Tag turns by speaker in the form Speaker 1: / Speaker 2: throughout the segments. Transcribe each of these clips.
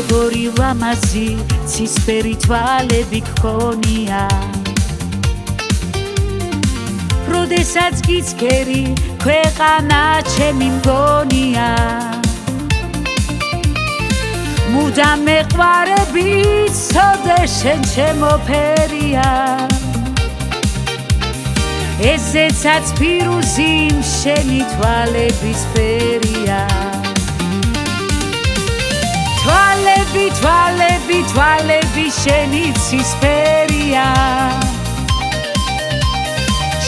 Speaker 1: როგორი ლამაზი ცისფერი თვალები გქონია როდესაც გიცქერი ქვეყანა ჩემი მგონია მუდამ მეყვარები ცოდე შენ ჩემო ფერია ესეცაც ფირუზი შენი თვალების ფერია თვალები თვალები თვალები შენი ცისფერია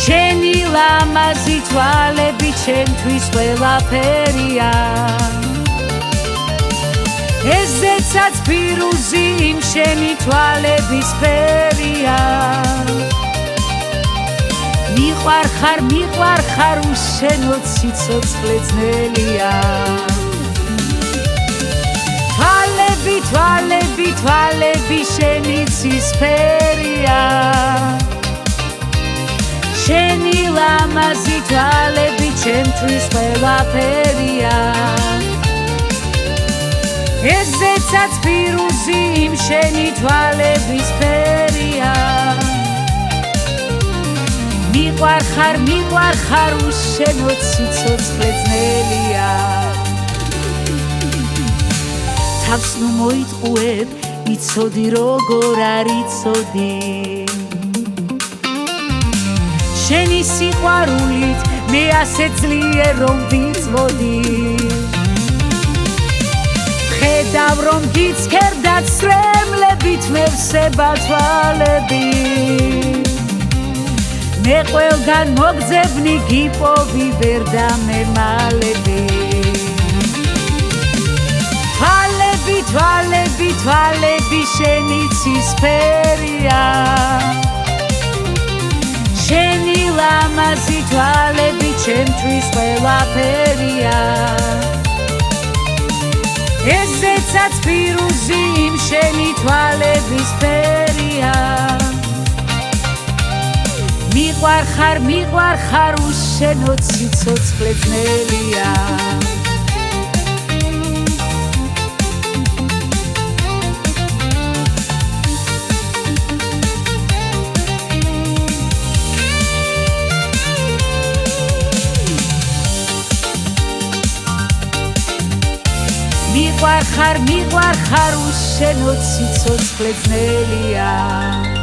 Speaker 1: შენი ლამაზი თვალები ჩემთვის ყველაფერია ესეცაც ფირუზი შენი თვალების ფერია მიყვარხარ უშენო ციცოცხლე ძნელია თვალები თვალები თვალები შენი ცისფერია შენი ლამაზი თვალები ჩემთვის ყველაფერია ესეცაც ფირუზი შენი თვალების ფერია მიყვარხარ უშენო ციცოცხლე ძნელია თავს ნუ მოიტყუებ იცოდი როგორ არ იცოდი შენი სიყვარულით მე ასე ძლიერ რომ ვიწვოდი ხედავ რომ გიცქერდა ცრემლებით მე ვსება თვალები მე ყველგან მოგძებნი გიპოვი ვერ დამემალები თვალები თვალები თვალები შენი ცისფერია შენი ლამაზი თვალები ჩემთვის ყველაფერია ესეცაც ფირუზი შენი თვალების ფერია მიყვარხარ უშენო ციცოცხლე ძნელია მიყვარხარ უშენო ციცოცხლე ძნელია